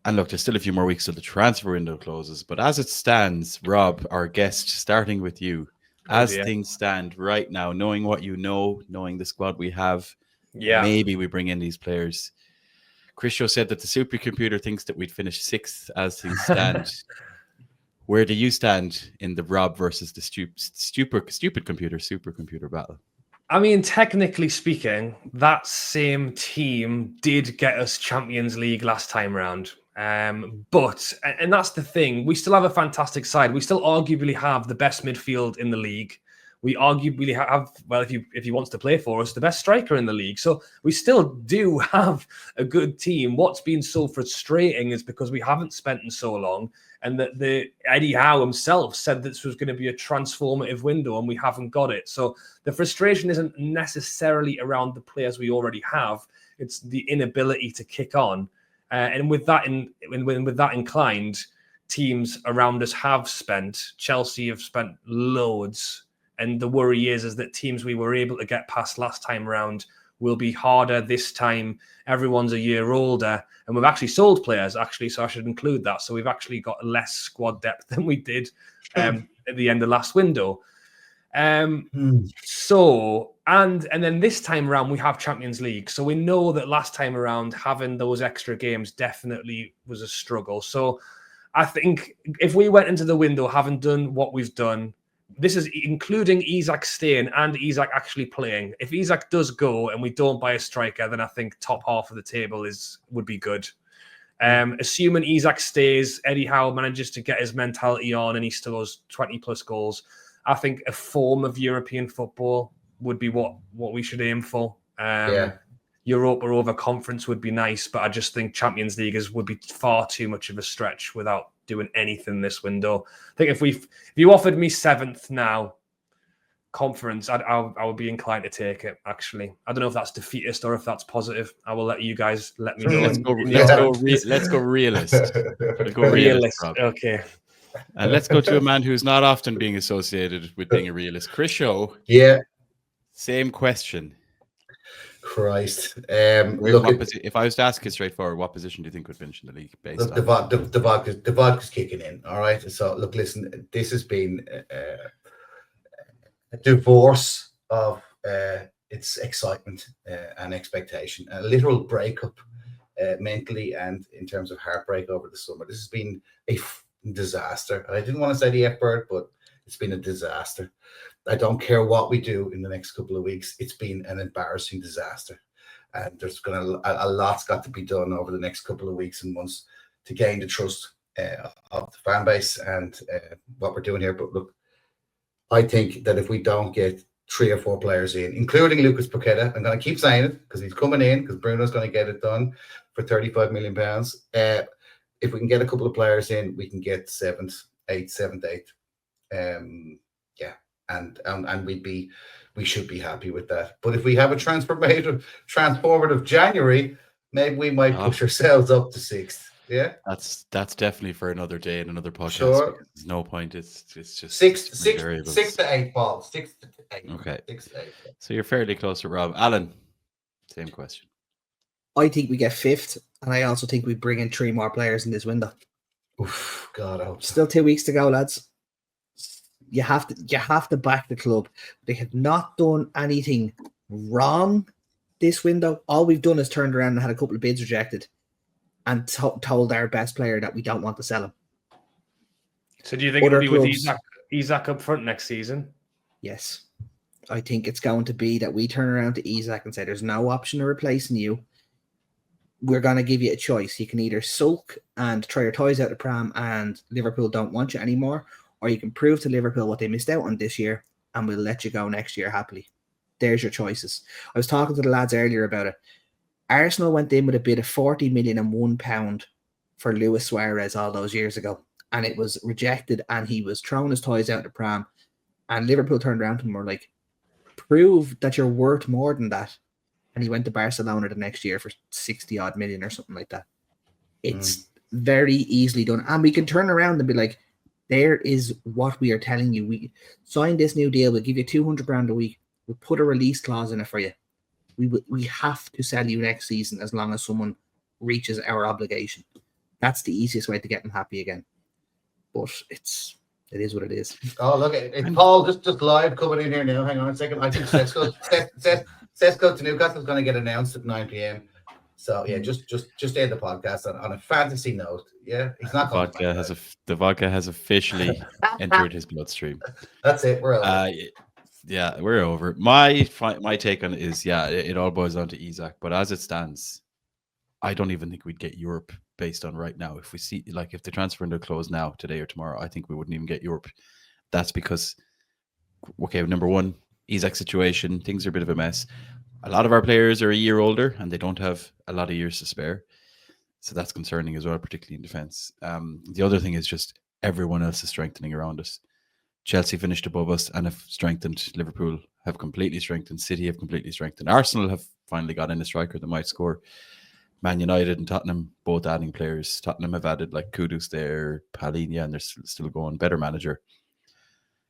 A: And look, there's still a few more weeks till the transfer window closes. But as it stands, Rob, our guest, starting with you, things stand right now, knowing what you know, knowing the squad we have, maybe we bring in these players. Christo said that the supercomputer thinks that we'd finish 6th as things stand. Where do you stand in the Rob versus the supercomputer battle?
D: I mean, technically speaking, that same team did get us Champions League last time round. But that's the thing, we still have a fantastic side. We still arguably have the best midfield in the league. We arguably have, well, if he wants to play for us, the best striker in the league. So we still do have a good team. What's been so frustrating is because we haven't spent in so long, and that the Eddie Howe himself said this was going to be a transformative window, and we haven't got it. So the frustration isn't necessarily around the players we already have; it's the inability to kick on. And with that inclined, teams around us have spent. Chelsea have spent loads. And the worry is that teams we were able to get past last time around will be harder this time. Everyone's a year older, and we've actually sold players, so I should include that. So we've actually got less squad depth than we did at the end of last window. So, and then this time around, we have Champions League. So we know that last time around, having those extra games definitely was a struggle. So I think if we went into the window, having done what we've done, this is including Isak staying and Isak actually playing. If Isak does go and we don't buy a striker, then I think top half of the table would be good. Assuming Isak stays, Eddie Howe manages to get his mentality on and he still has 20 plus goals, I think a form of European football would be what we should aim for. Europa over conference would be nice, but I just think Champions League would be far too much of a stretch without doing anything this window. I think if you offered me 7th now, conference, I would be inclined to take it, actually. I don't know if that's defeatist or if that's positive. I will let you guys let me know.
A: Let's go realist. Let's go realist.
D: Okay.
A: And let's go to a man who's not often being associated with being a realist. Chris Shaw.
C: Yeah.
A: Same question.
C: Christ.
A: If I was to ask you straightforward, what position do you think would finish in the league based on
C: the vodka's kicking in? All right. So look, listen, this has been a divorce of its excitement and expectation, a literal breakup mentally and in terms of heartbreak over the summer. This has been a disaster. I didn't want to say the F word, but It's been a disaster. I don't care what we do in the next couple of weeks. It's been an embarrassing disaster. And there's a lot's got to be done over the next couple of weeks and months to gain the trust of the fan base and what we're doing here. But look, I think that if we don't get 3 or 4 players in, including Lucas Paqueta, I'm going to keep saying it because he's coming in because Bruno's going to get it done for £35 million. If we can get a couple of players in, we can get 7th, 8th. And we should be happy with that. But if we have a transformative January, maybe we might push ourselves up to 6th. Yeah,
A: that's definitely for another day and another podcast.
C: Sure.
A: There's no point. It's just
C: 6th to 8th, Paul. 6th to 8th.
A: Okay.
C: 6th to 8th.
A: So you're fairly close to Rob. Alan, same question.
B: I think we get 5th, and I also think we bring in 3 more players in this window.
C: Oof, God, I hope so.
B: Still 2 weeks to go, lads. You have to back the club. They have not done anything wrong this window. All we've done is turned around and had a couple of bids rejected and told our best player that we don't want to sell him.
D: So do you think it'll be with Isak up front next season?
B: Yes. I think it's going to be that we turn around to Isak and say there's no option of replacing you. We're going to give you a choice. You can either sulk and try your toys out the pram and Liverpool don't want you anymore, or you can prove to Liverpool what they missed out on this year and we'll let you go next year happily. There's your choices. I was talking to the lads earlier about it. Arsenal went in with a bid of £40 million and £1 for Luis Suarez all those years ago, and it was rejected and he was throwing his toys out the pram, and Liverpool turned around to him and were like, prove that you're worth more than that. And he went to Barcelona the next year for 60 odd million or something like that. It's very easily done. And we can turn around and be like, there is what we are telling you. We signed this new deal. We'll give you 200 grand a week. We'll put a release clause in it for you. We have to sell you next season as long as someone reaches our obligation. That's the easiest way to get them happy again. But it is what it is.
C: Oh, look, it's Paul just live coming in here now. Hang on a second. I think Sesko to Newcastle is going to get announced at 9 p.m. So yeah, just end the podcast on a fantasy note. Yeah, he's not going
A: the vodka has officially entered his bloodstream.
C: That's it. We're over.
A: Yeah, we're over. My take on it is, it all boils down to Isak. But as it stands, I don't even think we'd get Europe based on right now. If we see, like, if the transfer window closed now, today or tomorrow, I think we wouldn't even get Europe. That's because, okay, number one, Isak's situation, things are a bit of a mess. A lot of our players are a year older and they don't have a lot of years to spare. So that's concerning as well, particularly in defence. The other thing is just everyone else is strengthening around us. Chelsea finished above us and have strengthened. Liverpool have completely strengthened. City have completely strengthened. Arsenal have finally got in a striker that might score. Man United and Tottenham both adding players. Tottenham have added like Kudus there, Palhinha, and they're still going. Better manager.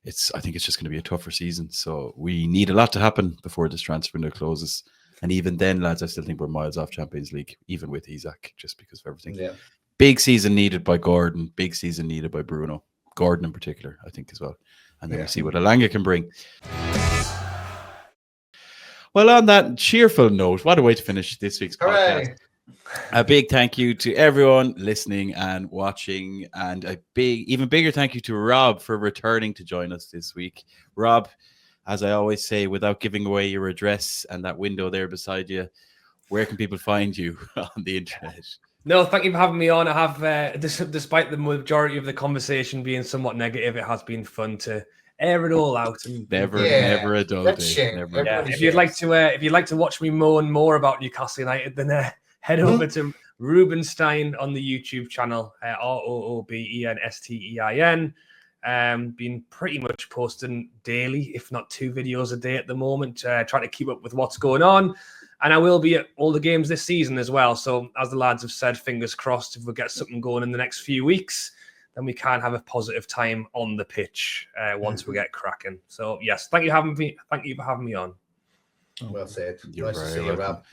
A: I think it's just going to be a tougher season. So we need a lot to happen before this transfer window closes. And even then, lads, I still think we're miles off Champions League, even with Isak, just because of everything. Yeah. Big season needed by Gordon. Big season needed by Bruno. Gordon in particular, I think, as well. And then we see what Elanga can bring. Well, on that cheerful note, what a way to finish this week's podcast. A big thank you to everyone listening and watching, and a even bigger thank you to Rob for returning to join us this week. Rob, as I always say, without giving away your address and that window there beside you, where can people find you on the internet?
D: No, thank you for having me on. I have, despite the majority of the conversation being somewhat negative, it has been fun to air it all out. And
A: never a dull day.
D: If you'd like to watch me moan more about Newcastle United, then head over to Rubenstein on the YouTube channel, ROOBENSTEIN. Been pretty much posting daily, if not 2 videos a day at the moment, trying to keep up with what's going on. And I will be at all the games this season as well. So as the lads have said, fingers crossed, if we get something going in the next few weeks, then we can have a positive time on the pitch once we get cracking. So yes, thank you for having me on.
C: Well said.
A: You're
C: nice to see you, Rob.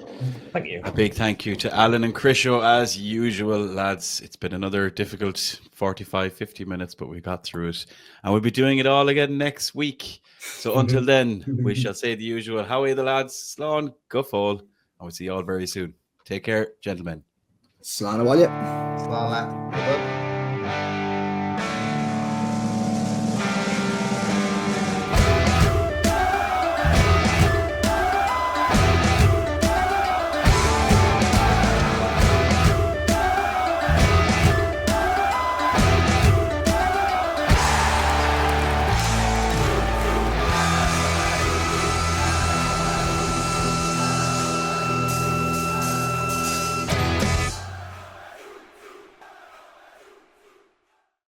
D: Thank you.
A: A big thank you to Alan and Krisho as usual, lads. It's been another difficult 45-50 minutes, but we got through it. And we'll be doing it all again next week. So until then, we shall say the usual. How are the lads? Slán, go fall. And we'll see you all very soon. Take care, gentlemen.
B: Slán a bhaile.
C: Slán.